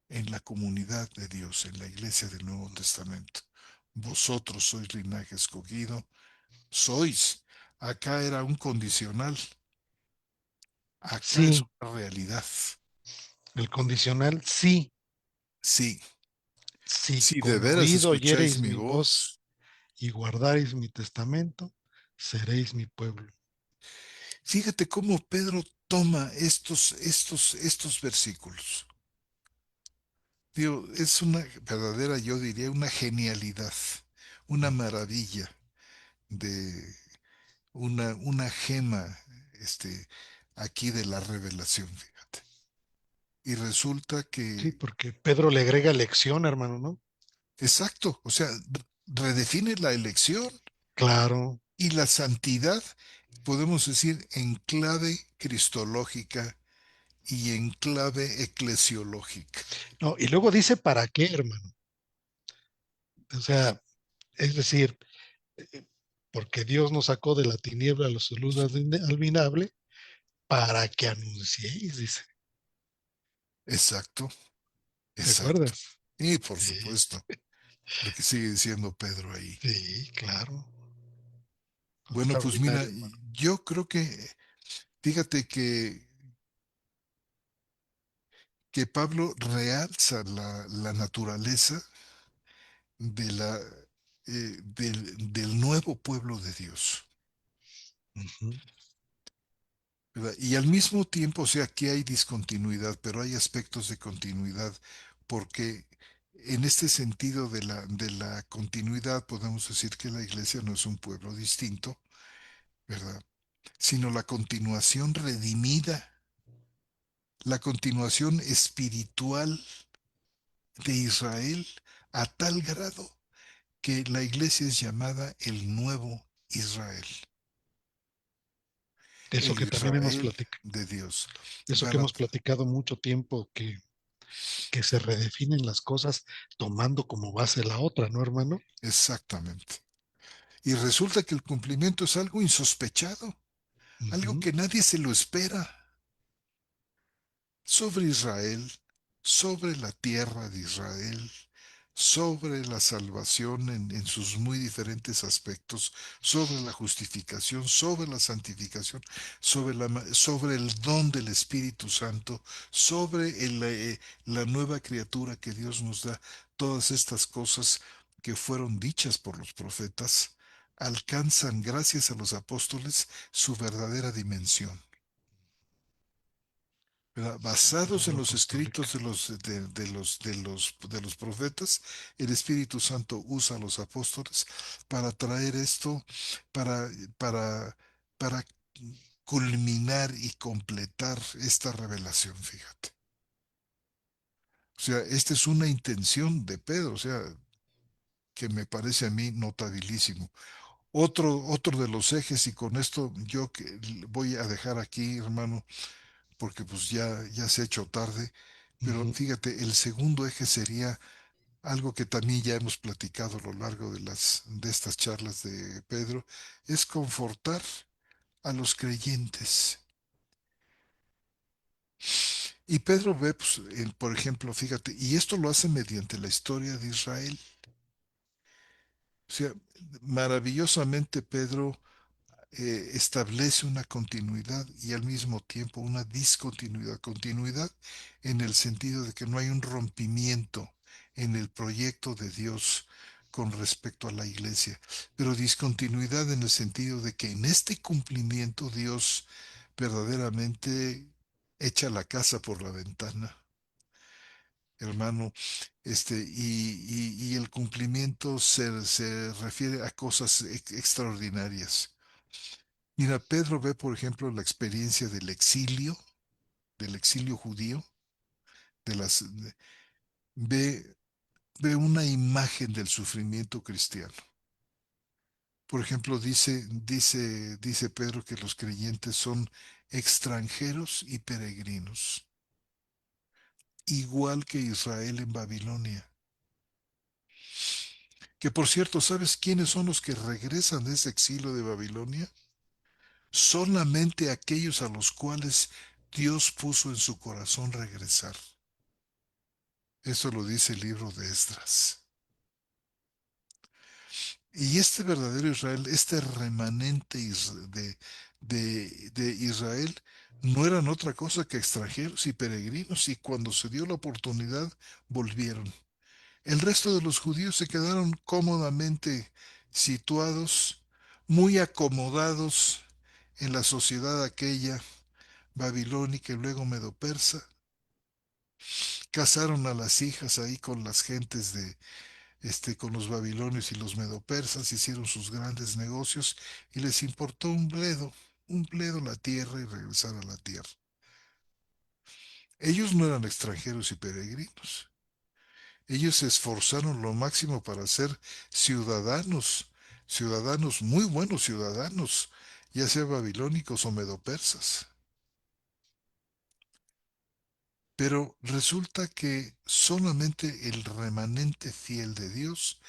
en la comunidad de Dios, en la iglesia del Nuevo Testamento. Vosotros sois linaje escogido, sois. Acá era un condicional, acá es Sí, una realidad. el condicional, sí, Sí, si si de con veras oído escucháis oyereis mi mi voz voz, y guardareis mi testamento, seréis mi pueblo. fíjate cómo Pedro toma estos versículos. Digo, es una verdadera, yo diría, una genialidad, una maravilla de una gema, este, aquí de la revelación, fíjate. Y resulta Sí, que, porque Pedro le agrega lección, hermano, ¿no? exacto, o sea, redefine la elección Claro. y la santidad, podemos decir, en clave cristológica y en clave eclesiológica. No, y luego dice para qué, hermano. O sea, es decir, eh, porque Dios nos sacó de la tiniebla a la luz admirable para que anunciéis, dice. Exacto, ¿Te exacto. acuerdas? Y por Sí, supuesto, lo que sigue diciendo Pedro ahí. sí, claro. Bueno, pues mira, Extraordinario, hermano. yo creo que, fíjate que Pablo realza la naturaleza de del nuevo pueblo de Dios, Ujú. ¿verdad? Y al mismo tiempo, o sea, aquí hay discontinuidad, pero hay aspectos de continuidad, porque en este sentido de la continuidad podemos decir que la iglesia no es un pueblo distinto, ¿verdad? Sino la continuación redimida, la continuación espiritual de Israel a tal grado que la iglesia es llamada el nuevo Israel, Eso el que también hemos Israel platicado, de Dios. eso que ¿Verdad? hemos platicado mucho tiempo, que se redefinen las cosas tomando como base la otra, ¿no, hermano? Exactamente. Y resulta que el cumplimiento es algo insospechado, algo Ujú. que nadie se lo espera sobre Israel, sobre la tierra de Israel, sobre la salvación en sus muy diferentes aspectos, sobre la justificación, sobre la santificación, sobre el don del Espíritu Santo, sobre la nueva criatura que Dios nos da. Todas estas cosas que fueron dichas por los profetas alcanzan, gracias a los apóstoles, su verdadera dimensión. ¿Verdad? Sí, la Basados en obra los escritos apostólica. de los profetas, el Espíritu Santo usa a los apóstoles para traer esto, para, para, para culminar y completar esta revelación, fíjate. O sea, esta es una intención de Pedro, o sea, que me parece a mí notabilísimo. Otro de los ejes, y con esto yo que voy a dejar aquí, hermano, porque pues ya se ha hecho tarde, pero Ujú. fíjate, el segundo eje sería algo que también ya hemos platicado a lo largo de estas charlas de Pedro, es confortar a los creyentes. Y Pedro ve, pues, por ejemplo, fíjate, y esto lo hace mediante la historia de Israel. O sea, maravillosamente Pedro establece una continuidad y al mismo tiempo una discontinuidad. Continuidad en el sentido de que no hay un rompimiento en el proyecto de Dios con respecto a la iglesia, pero discontinuidad en el sentido de que en este cumplimiento Dios verdaderamente echa la casa por la ventana, hermano, y el cumplimiento se refiere a cosas extraordinarias. Mira, Pedro ve, por ejemplo, la experiencia del exilio judío, de las, ve, ve una imagen del sufrimiento cristiano. Por ejemplo, dice Pedro que los creyentes son extranjeros y peregrinos, igual que Israel en Babilonia. Que por cierto, ¿sabes quiénes son los que regresan de ese exilio de Babilonia? Solamente aquellos a los cuales Dios puso en su corazón regresar. Eso lo dice el libro de Esdras. Y este verdadero Israel, este remanente de Israel, no eran otra cosa que extranjeros y peregrinos, y cuando se dio la oportunidad, volvieron. El resto de los judíos se quedaron cómodamente situados, muy acomodados en la sociedad aquella babilónica y luego medo-persa. Casaron a las hijas ahí con las gentes con los babilonios y los medopersas, hicieron sus grandes negocios y les importó un bledo la tierra y regresar a la tierra. Ellos no eran extranjeros y peregrinos. Ellos se esforzaron lo máximo para ser ciudadanos, ciudadanos, muy buenos ciudadanos, ya sea babilónicos o medopersas. Pero resulta que solamente el remanente fiel de Dios,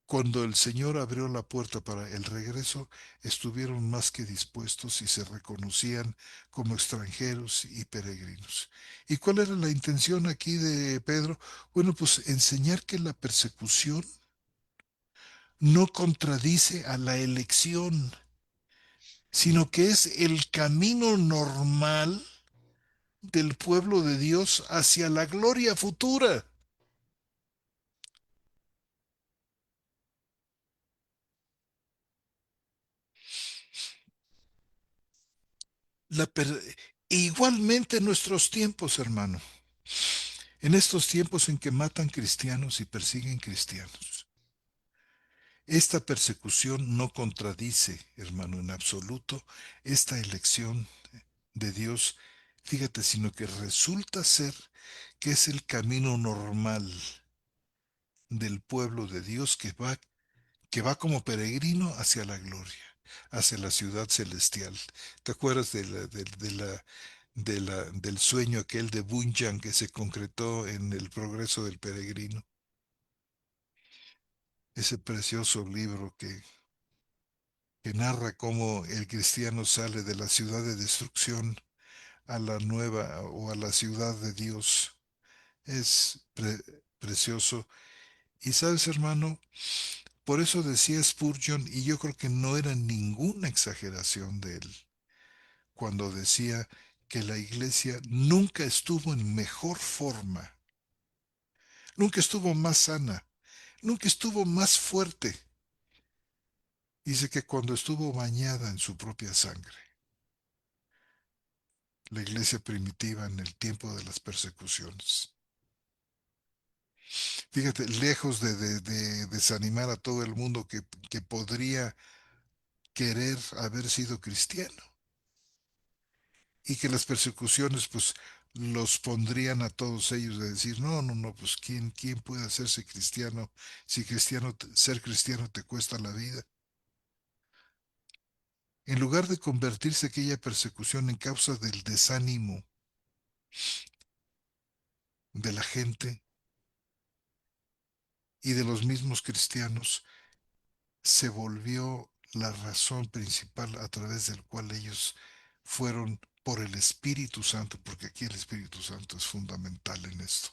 cuando el Señor abrió la puerta para el regreso, estuvieron más que dispuestos y se reconocían como extranjeros y peregrinos. ¿Y cuál era la intención aquí de Pedro? Bueno, pues enseñar que la persecución no contradice a la elección, sino que es el camino normal del pueblo de Dios hacia la gloria futura. La per- Igualmente en nuestros tiempos, hermano, en estos tiempos en que matan cristianos y persiguen cristianos, esta persecución no contradice, hermano, en absoluto esta elección de Dios, fíjate, sino que resulta ser que es el camino normal del pueblo de Dios que va como peregrino hacia la gloria, hacia la ciudad celestial. ¿Te acuerdas del sueño aquel de Bunyan que se concretó en el progreso del peregrino? Ese precioso libro que narra cómo el cristiano sale de la ciudad de destrucción a la nueva o a la ciudad de Dios. Es precioso. Y sabes, hermano, por eso decía Spurgeon, y yo creo que no era ninguna exageración de él, cuando decía que la iglesia nunca estuvo en mejor forma, nunca estuvo más sana, nunca estuvo más fuerte. Dice que cuando estuvo bañada en su propia sangre, la iglesia primitiva en el tiempo de las persecuciones. Fíjate, lejos de desanimar a todo el mundo que podría querer haber sido cristiano y que las persecuciones pues los pondrían a todos ellos de decir, no, no, no, pues ¿quién puede hacerse cristiano si ser cristiano te cuesta la vida? En lugar de convertirse aquella persecución en causa del desánimo de la gente y de los mismos cristianos, se volvió la razón principal a través del cual ellos fueron por el Espíritu Santo, porque aquí el Espíritu Santo es fundamental en esto,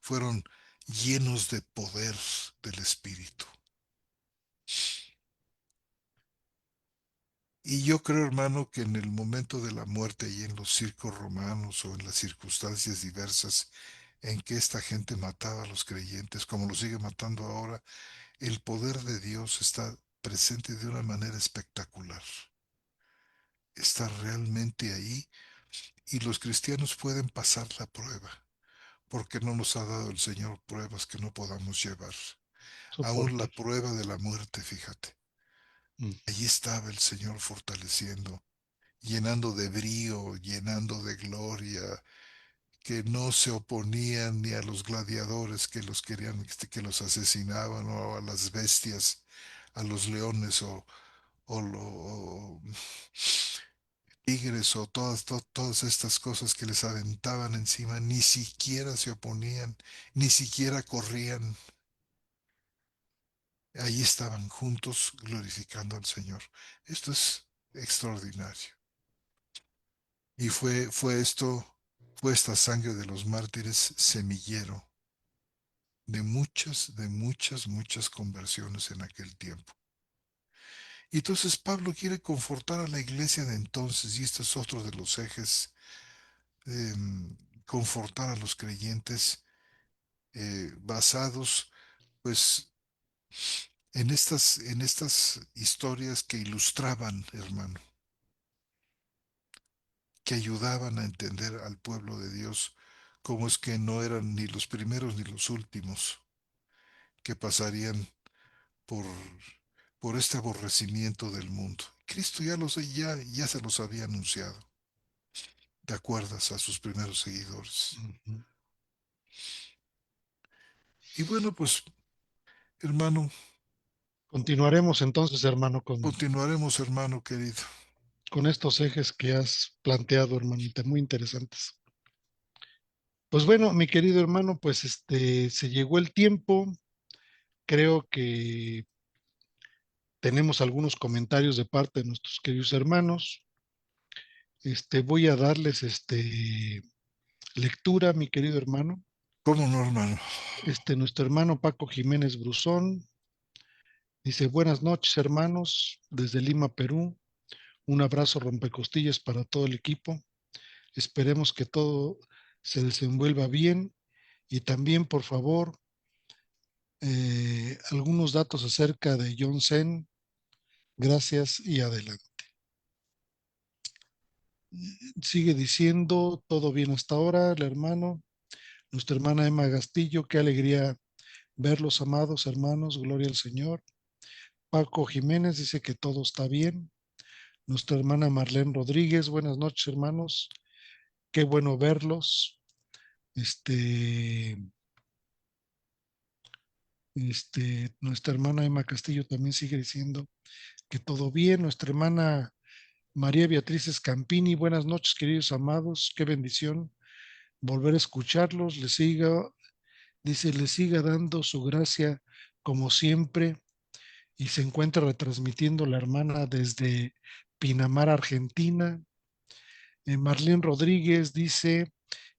fueron llenos de poder del Espíritu. Y yo creo, hermano, que en el momento de la muerte y en los circos romanos o en las circunstancias diversas en que esta gente mataba a los creyentes, como lo sigue matando ahora, el poder de Dios está presente de una manera espectacular. Está realmente ahí y los cristianos pueden pasar la prueba, porque no nos ha dado el Señor pruebas que no podamos llevar. Aún la soportar. prueba de la muerte, fíjate. Mm, Allí estaba el Señor fortaleciendo, llenando de brío, llenando de gloria, que no se oponían ni a los gladiadores que los querían, que los asesinaban, o a las bestias, a los leones o tigres o todas estas cosas que les aventaban encima, ni siquiera se oponían, ni siquiera corrían. Ahí estaban juntos glorificando al Señor. Esto es extraordinario. Y fue esta sangre de los mártires semillero muchas conversiones en aquel tiempo. Y entonces Pablo quiere confortar a la iglesia de entonces, y este es otro de los ejes, eh, confortar a los creyentes basados pues en estas historias que ilustraban, hermano, que ayudaban a entender al pueblo de Dios cómo es que no eran ni los primeros ni los últimos que pasarían por, por este aborrecimiento del mundo. Cristo ya se los había anunciado, de acuerdo a sus primeros seguidores. ujú. Y bueno, pues, hermano, Continuaremos entonces, hermano, continuaremos, hermano querido. con estos ejes que has planteado, hermanita, muy interesantes. Pues bueno, mi querido hermano, pues se llegó el tiempo. Creo que tenemos algunos comentarios de parte de nuestros queridos hermanos. Voy a darles lectura, mi querido hermano. ¿Cómo no, hermano? Nuestro hermano Paco Jiménez Brusón dice: buenas noches, hermanos, desde Lima, Perú. Un abrazo rompecostillas para todo el equipo. Esperemos que todo se desenvuelva bien y también, por favor, algunos datos acerca de John Zen. Gracias y adelante. Sigue diciendo: todo bien hasta ahora, el hermano. Nuestra hermana Emma Castillo: qué alegría verlos, amados hermanos, gloria al Señor. Paco Jiménez dice que todo está bien. Nuestra hermana Marlene Rodríguez: buenas noches, hermanos, qué bueno verlos. Este, Nuestra hermana Emma Castillo también sigue diciendo que todo bien. Nuestra hermana María Beatriz Escampini: buenas noches, queridos amados, qué bendición volver a escucharlos. Les siga dando su gracia como siempre, y se encuentra retransmitiendo la hermana desde Pinamar, Argentina. Marlene Rodríguez dice: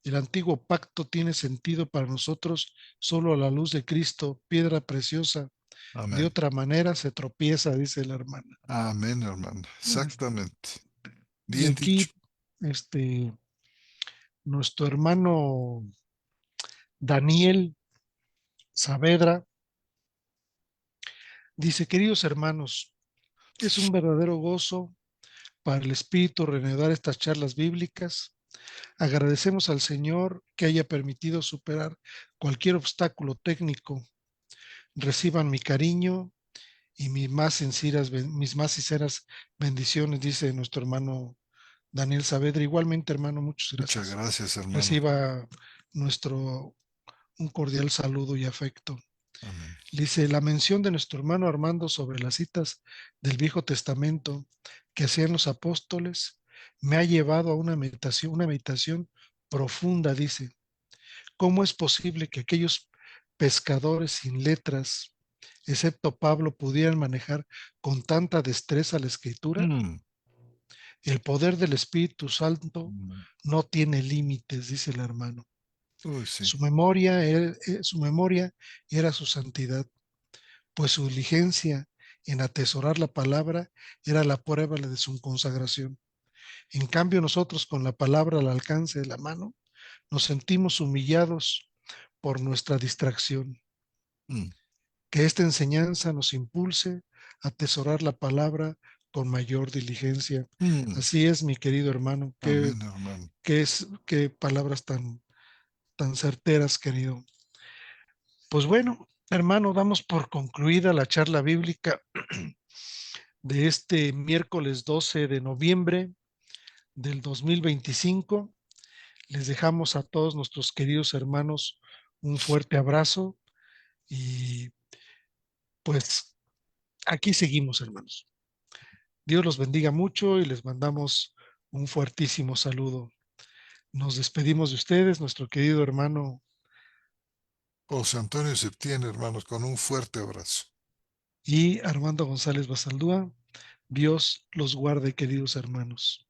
el antiguo pacto tiene sentido para nosotros solo a la luz de Cristo, piedra preciosa. De Amén. otra manera se tropieza, dice la hermana. Amén, hermano. Exactamente. Y Bien dicho. aquí, este, nuestro hermano Daniel Saavedra dice: queridos hermanos, es un verdadero gozo para el espíritu reanudar estas charlas bíblicas. Agradecemos al Señor que haya permitido superar cualquier obstáculo técnico. Reciban mi cariño y mis más sinceras bendiciones, dice nuestro hermano Daniel Saavedra. Igualmente, hermano, muchas Muchas gracias. gracias, hermano. Reciba nuestro un cordial saludo y afecto. Amén. Dice: la mención de nuestro hermano Armando sobre las citas del Viejo Testamento que hacían los apóstoles me ha llevado a una meditación profunda. Dice: ¿cómo es posible que aquellos pescadores sin letras, excepto Pablo, pudieran manejar con tanta destreza la escritura? Mm, El poder del Espíritu Santo mm. no tiene límites, dice el hermano. Uy, sí. Su memoria era su santidad, pues su diligencia en atesorar la palabra era la prueba de su consagración. En cambio, nosotros con la palabra al alcance de la mano nos sentimos humillados por nuestra distracción. Mm, Que esta enseñanza nos impulse a atesorar la palabra con mayor diligencia. mm. Así es, mi querido hermano. Amén, hermano. Qué palabras tan certeras, querido. Pues bueno, hermano, damos por concluida la charla bíblica de este miércoles 12 de noviembre del 2025. Les dejamos a todos nuestros queridos hermanos un fuerte abrazo y pues aquí seguimos, hermanos. Dios los bendiga mucho y les mandamos un fuertísimo saludo. Nos despedimos de ustedes, nuestro querido hermano José Antonio Septién, hermanos, con un fuerte abrazo. y Armando González Basaldúa. Dios los guarde, queridos hermanos.